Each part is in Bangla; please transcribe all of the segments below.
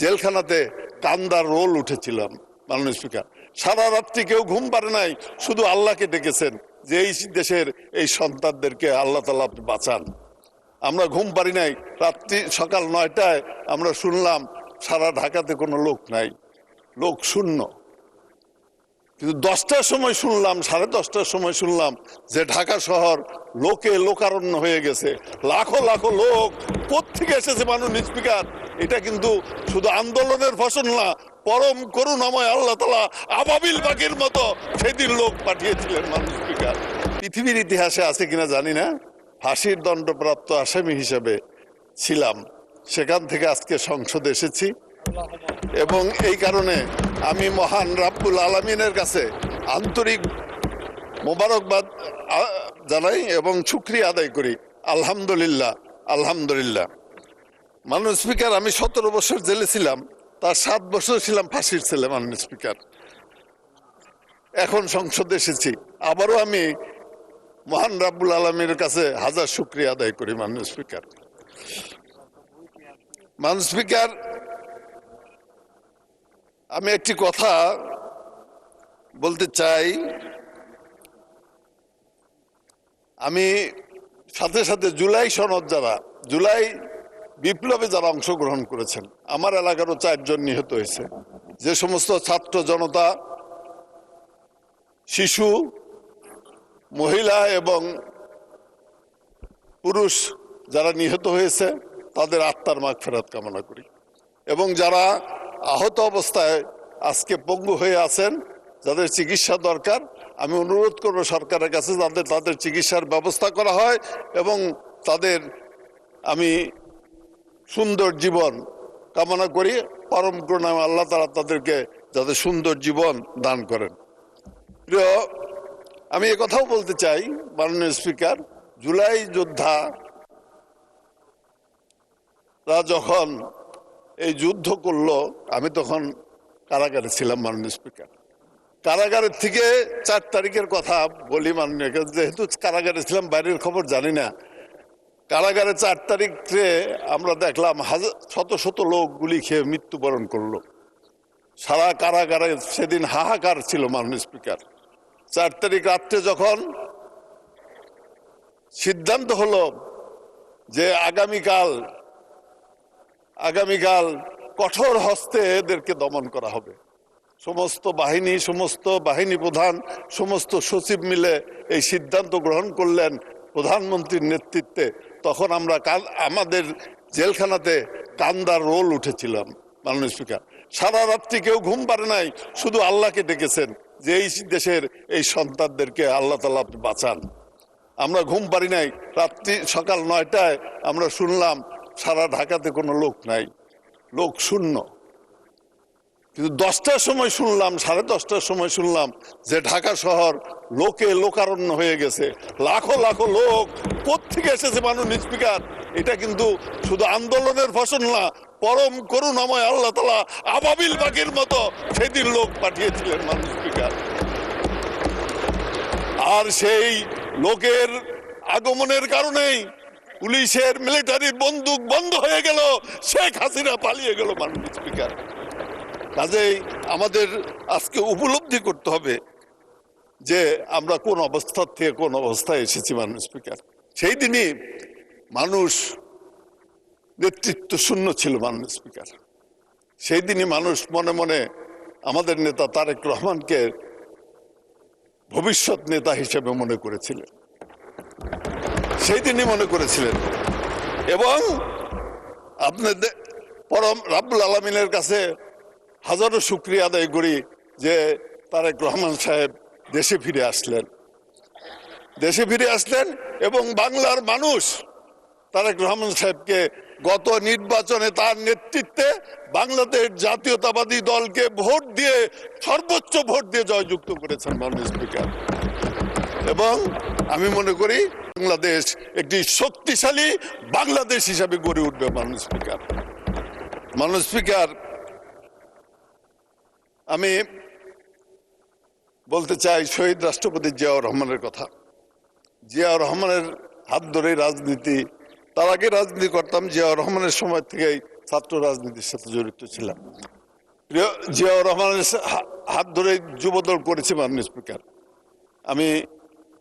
জেলখানাতে কান্দার রোল উঠেছিলাম। মাননীয় স্পিকার, সারা রাত্রি কেউ ঘুম পারে নাই, শুধু আল্লাহকে ডেকেছেন যে এই দেশের এই সন্তানদেরকে আল্লাহ তাআলা বাঁচান। আমরা ঘুম পারি নাই। রাত্রি সকাল 9টায় আমরা শুনলাম সারা ঢাকাতে কোনো লোক নাই, লোক শূন্য। কিন্তু 10টার সময় শুনলাম, 10:30টার সময় শুনলাম যে ঢাকা শহর লোকে লোকারণ্য হয়ে গেছে। লাখো লাখো লোক কোত্থেকে এসেছে মাননীয় স্পিকার। এটা কিন্তু শুধু আন্দোলনের ফসল না, পরম করুণাময় আল্লাহ তাআলা আবাবিল পাখির মতো সেদিন লোক পাঠিয়েছিলেন মাননীয় স্পিকার। পৃথিবীর ইতিহাসে আছে কিনা জানি না, ফাঁসির দণ্ডপ্রাপ্ত আসামি হিসেবে ছিলাম। সেখান থেকে আজকে সংসদে এসেছি এবং এই কারণে আমি মহান রাব্বুল আলামিনের কাছে আন্তরিক মোবারকবাদ জানাই এবং শুকরিয়া আদায় করি। আলহামদুলিল্লাহ, আলহামদুলিল্লাহ। মাননীয় স্পিকার, আমি 17 বছর জেলে ছিলাম, তার 7 বছর ছিলাম ফাঁসির ছেলে। মাননীয় স্পিকার, এখন সংসদে এসেছি, আবারও আমি মহান রাব্বুল আলামিনের কাছে হাজার শুকরিয়া আদায় করি। মাননীয় স্পিকার, মাননীয় স্পিকার, আমি একটি কথা বলতে চাই। আমি সাথে সাথে জুলাই সনদ, জুলাই বিপ্লবে যারা অংশগ্রহণ করেছেন, আমার এলাকারও 4 জন নিহত হয়েছে। যে সমস্ত ছাত্র জনতা, শিশু, মহিলা এবং পুরুষ যারা নিহত হয়েছে তাদের আত্মার মাগফিরাত কামনা করি। এবং যারা আহত অবস্থায় আজকে পঙ্গু হয়ে আছেন, যাদের চিকিৎসা দরকার, আমি অনুরোধ করব সরকারের কাছে যাতে তাদের চিকিৎসার ব্যবস্থা করা হয় এবং তাদের আমি সুন্দর জীবন কামনা করি। পরম করুণাময় আল্লাহ তাআলা তাদেরকে যাতে সুন্দর জীবন দান করেন। প্রিয়, আমি এ কথাও বলতে চাই মাননীয় স্পিকার, জুলাই যোদ্ধারা যখন এই যুদ্ধ করলো, আমি তখন কারাগারে ছিলাম। মাননীয় স্পিকার, কারাগারের থেকে 4 তারিখের কথা বলি মাননীয়, যেহেতু কারাগারে ছিলাম বাইরের খবর জানি না। কারাগারে 4 তারিখে আমরা দেখলাম শত শত লোক গুলি খেয়ে মৃত্যুবরণ করলো। সারা কারাগারে সেদিন হাহাকার ছিল। মাননীয় স্পিকার, 4 তারিখ রাত্রে যখন সিদ্ধান্ত হলো যে আগামীকাল কঠোর হস্তে এদেরকে দমন করা হবে, সমস্ত বাহিনী প্রধান, সমস্ত সচিব মিলে এই সিদ্ধান্ত গ্রহণ করলেন প্রধানমন্ত্রীর নেতৃত্বে। তখন আমরা আমাদের জেলখানাতে কান্দার রোল উঠেছিলাম। মাননীয় স্পিকার, সারা রাত্রি কেউ ঘুম পারে নাই, শুধু আল্লাহকে ডেকেছেন যে এই দেশের এই সন্তানদেরকে আল্লাহ তাআলা বাঁচান। আমরা ঘুম পারি নাই। রাত্রি সকাল 9টায় আমরা শুনলাম সারা ঢাকাতে কোনো লোক নাই, লোক শূন্য। কিন্তু 10টার সময় শুনলাম, 10:30টার সময় শুনলাম যে ঢাকা শহর লোকে লোকারণ্য হয়ে গেছে। লাখো লাখো লোক কোত্থেকে এসেছে মাননীয় স্পিকার। এটা কিন্তু শুধু আন্দোলনের ফসল না, পরম করুণাময় আল্লাহ তাআলা আবাবিল পাখির মতো সেদিন লোক পাঠিয়েছিলেন মাননীয় স্পিকার। আর সেই লোকের আগমনের কারণেই পুলিশের, মিলিটারির বন্দুক বন্ধ হয়ে গেল, শেখ হাসিনা পালিয়ে গেল। মাননীয় স্পিকার, কাজেই আমাদের আজকে উপলব্ধি করতে হবে যে আমরা কোন অবস্থা থেকে কোন অবস্থায় এসেছি। মাননীয় স্পিকার, সেই দিনই মানুষ নেতৃত্ব শূন্য ছিল। মাননীয় স্পিকার, সেই দিনই মানুষ মনে মনে আমাদের নেতা তারেক রহমানকে ভবিষ্যৎ নেতা হিসেবে মনে করেছিলেন, সেই দিনই মনে করেছিলেন। এবং আপনাদের পরম রাব্বুল আলামিনের কাছে হাজারো শুকরিয়া আদায় করি যে তারেক রহমান সাহেব দেশে ফিরে আসলেন এবং বাংলার মানুষ তারেক রহমান সাহেবকে গত নির্বাচনে তার নেতৃত্বে বাংলাদেশ জাতীয়তাবাদী দলকে ভোট দিয়ে, সর্বোচ্চ ভোট দিয়ে জয়যুক্ত করেছেন। মাননীয় স্পিকার, এবং আমি মনে করি বাংলাদেশ একটি শক্তিশালী বাংলাদেশ হিসাবে গড়ে উঠবে। মাননীয় স্পিকার, আমি বলতে চাই শহীদ রাষ্ট্রপতি জিয়াউর রহমানের কথা। জিয়াউর রহমানের হাত ধরেই রাজনীতি, তার আগে রাজনীতি করতাম, জিয়াউর রহমানের সময় থেকেই ছাত্র রাজনীতির সাথে জড়িত ছিলাম। প্রিয় জিয়াউর রহমানের হাত ধরে যুবদল করেছি মাননীয় স্পিকার। আমি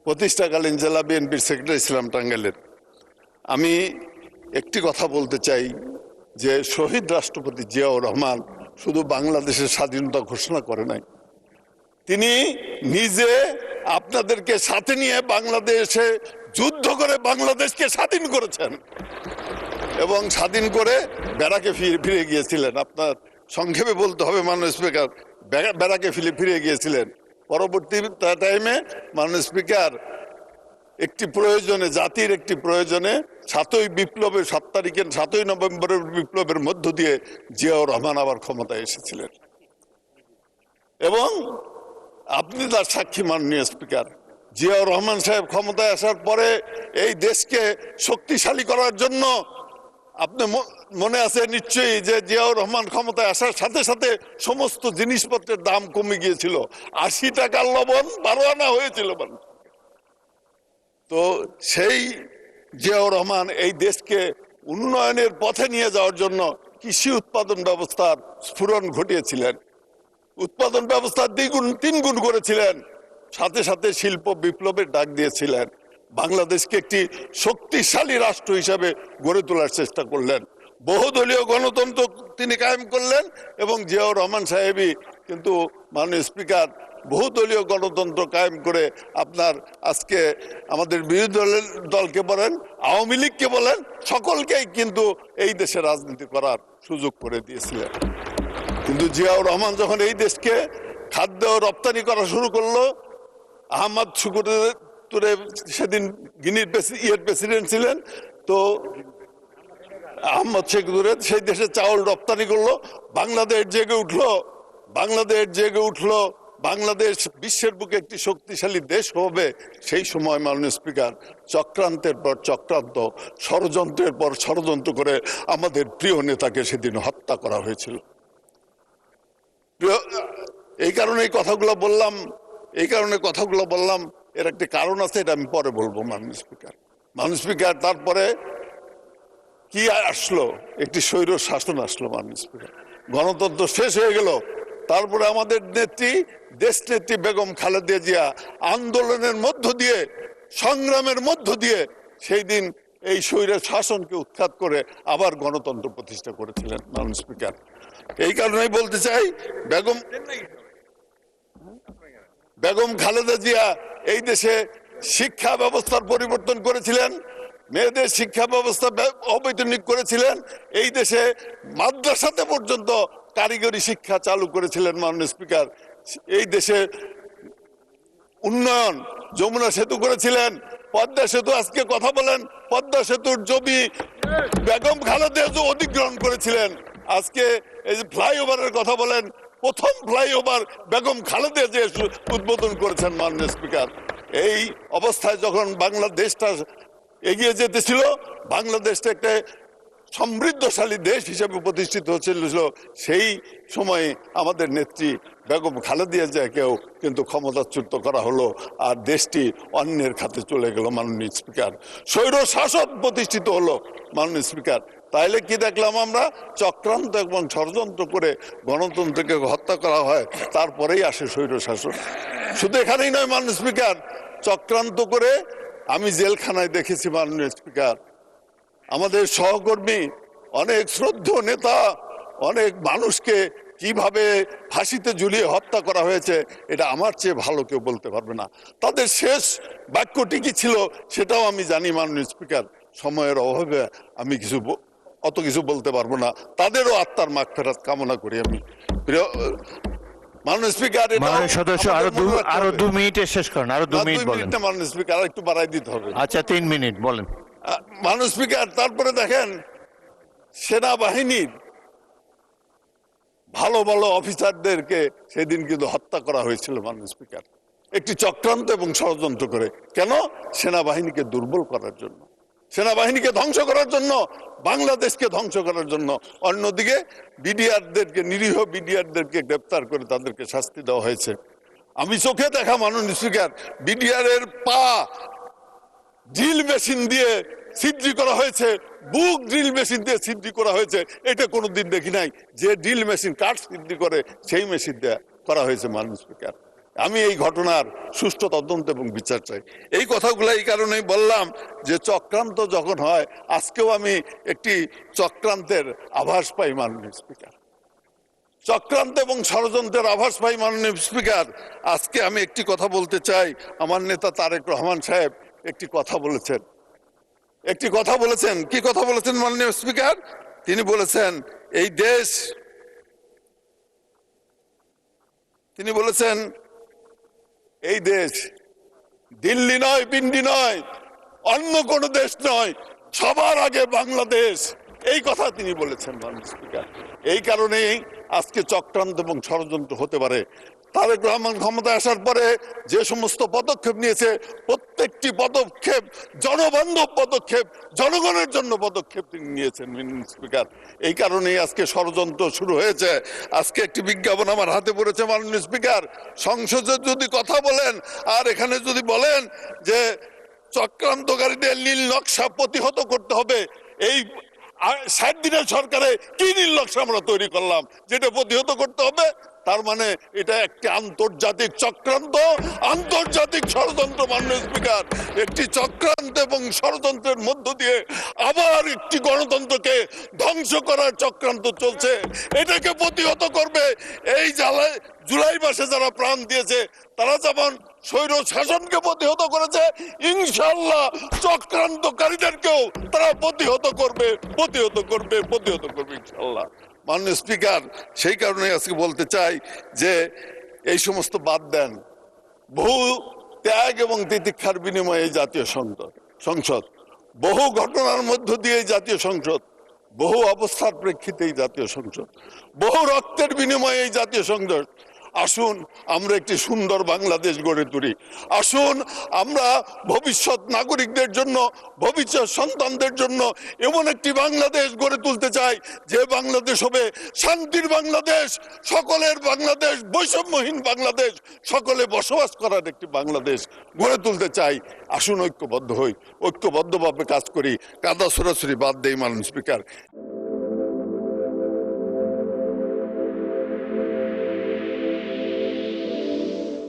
প্রতিষ্ঠাকালীন জেলা বিএনপির সেক্রেটারি ছিলাম টাঙ্গাইলের। আমি একটি কথা বলতে চাই যে শহীদ রাষ্ট্রপতি জিয়াউর রহমান শুধু বাংলাদেশের স্বাধীনতা ঘোষণা করে নাই, তিনি নিজে আপনাদেরকে সাথে নিয়ে বাংলাদেশে যুদ্ধ করে বাংলাদেশকে স্বাধীন করেছেন এবং স্বাধীন করে ব্যারাকে ফিরে গিয়েছিলেন। আপনার সংক্ষেপে বলতে হবে মাননীয় স্পিকার, ব্যারাকে ফিরে গিয়েছিলেন। পরবর্তী টাইমে মাননীয় স্পিকার একটি প্রয়োজনে, জাতির একটি প্রয়োজনে 7 নভেম্বরের বিপ্লবের মধ্য দিয়ে জিয়াউর রহমান আবার ক্ষমতায় এসেছিলেন এবং আপনি তার সাক্ষী মাননীয় স্পিকার। জিয়াউর রহমান সাহেব ক্ষমতায় আসার পরে এই দেশকে শক্তিশালী করার জন্য, আপনি মনে আছে নিশ্চয়ই যে জিয়াউর রহমান ক্ষমতায় আসার সাথে সাথে সমস্ত জিনিসপত্রের দাম কমে গিয়েছিল, 80 টাকার লবণ 12 আনা হয়েছিল। তো সেই জিয়াউর রহমান এই দেশকে উন্নয়নের পথে নিয়ে যাওয়ার জন্য কৃষি উৎপাদন ব্যবস্থার স্ফুরণ ঘটিয়েছিলেন, উৎপাদন ব্যবস্থা 2 গুণ করেছিলেন, সাথে সাথে শিল্প বিপ্লবের ডাক দিয়েছিলেন, বাংলাদেশকে একটি শক্তিশালী রাষ্ট্র হিসাবে গড়ে তোলার চেষ্টা করলেন, বহুদলীয় গণতন্ত্র তিনি কায়েম করলেন এবং জিয়াউর রহমান সাহেবই কিন্তু মাননীয় স্পিকার বহুদলীয় গণতন্ত্র কায়েম করে আপনার আজকে আমাদের বিরোধী দলকে বলেন, আওয়ামী লীগকে বলেন, সকলকেই কিন্তু এই দেশে রাজনীতি করার সুযোগ করে দিয়েছিলেন। কিন্তু জিয়াউর রহমান যখন এই দেশকে খাদ্য রপ্তানি করা শুরু করলো, আহমদ শুকুরে সেদিন গিনির প্রেসিডেন্ট ছিলেন, তো আহমদ শেখুরে সেই দেশে চাউল রপ্তানি করলো, বাংলাদেশ জেগে উঠলো, বাংলাদেশ বিশ্বের বুকে একটি শক্তিশালী দেশ হবে। সেই সময় মাননীয় স্পিকার চক্রান্তের পর চক্রান্ত, ষড়যন্ত্রের পর ষড়যন্ত্র করে আমাদের প্রিয় নেতাকে সেদিন হত্যা করা হয়েছিল। এই কারণে কথাগুলো বললাম, এর একটি কারণ আছে, এটা আমি পরে বলবো মাননীয় স্পিকার। তারপরে কি আসলো? একটি স্বৈর শাসন আসলো মাননীয় স্পিকার, গণতন্ত্র শেষ হয়ে গেল। তারপরে আমাদের দেশ নেত্রী বেগম খালেদা জিয়া আন্দোলনের মধ্য দিয়ে, সংগ্রামের মধ্য দিয়ে সেই দিন এই স্বৈর শাসনকে উৎখাত করে আবার গণতন্ত্র প্রতিষ্ঠা করেছিলেন মাননীয় স্পিকার। এই কারণেই বলতে চাই, বেগম খালেদা জিয়া এই দেশে শিক্ষা ব্যবস্থার পরিবর্তন করেছিলেন, মেয়েদের শিক্ষা ব্যবস্থা অবৈতনিক করেছিলেন, এই দেশে মাদ্রাসাতে পর্যন্ত কারিগরি শিক্ষা চালু করেছিলেন মাননীয় স্পিকার। এই দেশে উন্নয়ন, যমুনা সেতু করেছিলেন, পদ্মা সেতু, আজকে কথা বলেন, পদ্মা সেতুর জমি বেগম খালেদা অধিগ্রহণ করেছিলেন। আজকে এই যে ফ্লাইওভারের কথা বলেন, প্রথম ফ্লাইওভার বেগম খালেদা জিয়া উদ্বোধন করেছেন মাননীয় স্পিকার। এই অবস্থায় যখন বাংলাদেশটা এগিয়ে যেতেছিল, বাংলাদেশটা একটা সমৃদ্ধশালী দেশ হিসেবে প্রতিষ্ঠিত হচ্ছিল, সেই সময়ে আমাদের নেত্রী বেগম খালেদা জিয়াকেও কিন্তু ক্ষমতাচ্যুত করা হলো, আর দেশটি অন্যের খাতে চলে গেল মাননীয় স্পিকার। স্বৈর শাসন প্রতিষ্ঠিত হলো মাননীয় স্পিকার। তাইলে কি দেখলাম আমরা? চক্রান্ত এবং ষড়যন্ত্র করে গণতন্ত্রকে হত্যা করা হয়, তারপরেই আসে স্বৈর শাসন। শুধু এখানেই নয় মাননীয় স্পিকার, চক্রান্ত করে আমি জেলখানায় দেখেছি মাননীয় স্পিকার, আমাদের সহকর্মী, অনেক শ্রদ্ধেয় নেতা, অনেক মানুষকে কিভাবে ফাঁসিতে ঝুলিয়ে হত্যা করা হয়েছে, এটা আমার চেয়ে ভালো কেউ বলতে পারবে না। তাদের শেষ বাক্যটি কি ছিল সেটাও আমি জানি মাননীয় স্পিকার, সময়ের অভাবে আমি অত কিছু বলতে পারবো না। তাদেরও আত্মার মাগফিরাত কামনা করি আমি। প্রিয় মাননীয় স্পিকার, সদস্য আরো 2 মিনিটে শেষ করেন, আরো 2 মিনিট বলেন। মাননীয় স্পিকার একটু বাড়াই দিতে হবে। আচ্ছা, 3 মিনিট বলেন মাননীয় স্পিকার। তারপরে দেখেন, সেনাবাহিনীর ভালো ভালো অফিসারদেরকে সেদিন কিন্তু হত্যা করা হয়েছিল মাননীয় স্পিকার, একটি চক্রান্ত এবং ষড়যন্ত্র করে। কেন? সেনাবাহিনীকে দুর্বল করার জন্য, সেনাবাহিনীকে ধ্বংস করার জন্য, বাংলাদেশকে ধ্বংস করার জন্য। অন্যদিকে বিডিআরদেরকে, নিরীহ বিডিআরদেরকে গ্রেপ্তার করে তাদেরকে শাস্তি দেওয়া হয়েছে। আমি চোখে দেখা মাননীয় স্পিকার, বিডিআর এর পা ড্রিল মেশিন দিয়ে ছিদ্রি করা হয়েছে, বুক ড্রিল মেশিন দিয়ে সিদ্ধি করা হয়েছে, এটা কোনোদিন দেখি নাই। যে ড্রিল মেশিন কাঠ সিদ্ধি করে সেই মেশিন দিয়ে করা হয়েছে মাননীয় স্পিকার। আমি এই ঘটনার সুষ্ঠু তদন্ত এবং বিচার চাই। এই কথাগুলো এই কারণেই বললাম যে চক্রান্ত যখন হয়, আজকেও আমি একটি চক্রান্তের আভাস পাই মাননীয় স্পিকার, চক্রান্ত এবং ষড়যন্ত্রের আভাস পাই মাননীয় স্পিকার। আজকে আমি একটি কথা বলতে চাই। আমার নেতা তারেক রহমান সাহেব একটি কথা বলেছেন, কি কথা বলেছেন মাননীয় স্পিকার? তিনি বলেছেন এই দেশ, এই দেশ দিল্লি নয়, পিন্ডি নয়, অন্য কোন দেশ নয়, সবার আগে বাংলাদেশ। এই কথা তিনি বলেছেন মাননীয় স্পিকার। এই কারণেই আজকে চক্রান্ত এবং ষড়যন্ত্র হতে পারে। তারেক রহমান ক্ষমতায় আসার পরে যে সমস্ত পদক্ষেপ নিয়েছে, প্রত্যেকটি পদক্ষেপ জনবান্ধব পদক্ষেপ, জনগণের জন্য পদক্ষেপ তিনি নিয়েছেন মাননীয় স্পিকার। এই কারণেই আজকে ষড়যন্ত্র শুরু হয়েছে। আজকে একটি বিজ্ঞাপন আমার হাতে পড়েছে মাননীয় স্পিকার, সংসদে যদি কথা বলেন আর এখানে যদি বলেন যে চক্রান্তকারীদের নীল নকশা প্রতিহত করতে হবে, এই 60 দিনের সরকারে কি নীল নকশা আমরা তৈরি করলাম যেটা প্রতিহত করতে হবে? তার মানে এটা একটি আন্তর্জাতিক চক্রান্ত, আন্তর্জাতিক ষড়যন্ত্র মাননীয় স্পিকার। একটি চক্রান্ত এবং ষড়যন্ত্রের মধ্য দিয়ে আবার একটি গণতন্ত্রকে ধ্বংস করার চক্রান্ত চলছে, এটাকে প্রতিহত করবে। এই জুলাই মাসে যারা প্রাণ দিয়েছে তারা যেমন স্বৈর শাসনকে প্রতিহত করেছে, ইনশাআল্লাহ চক্রান্তকারীদেরকেও তারা প্রতিহত করবে ইনশাআল্লাহ মাননীয় স্পিকার। সেই কারণে আজকে বলতে চাই যে এই সমস্ত বাদ দেন। বহু ত্যাগ এবং তিতিক্ষার বিনিময়ে এই জাতীয় সংসদ, বহু ঘটনার মধ্য দিয়ে এই জাতীয় সংসদ, বহু অবস্থার প্রেক্ষিতে এই জাতীয় সংসদ, বহু রক্তের বিনিময়ে এই জাতীয় সংসদ। আসুন আমরা একটি সুন্দর বাংলাদেশ গড়ে তুলি। আসুন আমরা ভবিষ্যৎ নাগরিকদের জন্য, ভবিষ্যৎ সন্তানদের জন্য এমন একটি বাংলাদেশ গড়ে তুলতে চাই যে বাংলাদেশ হবে শান্তির বাংলাদেশ, সকলের বাংলাদেশ, বৈষম্যহীন বাংলাদেশ, সকলে বসবাস করার একটি বাংলাদেশ গড়ে তুলতে চাই। আসুন ঐক্যবদ্ধ হই, ঐক্যবদ্ধভাবে কাজ করি, কাদা সরাসরি বাদ দেই মাননীয় স্পিকার।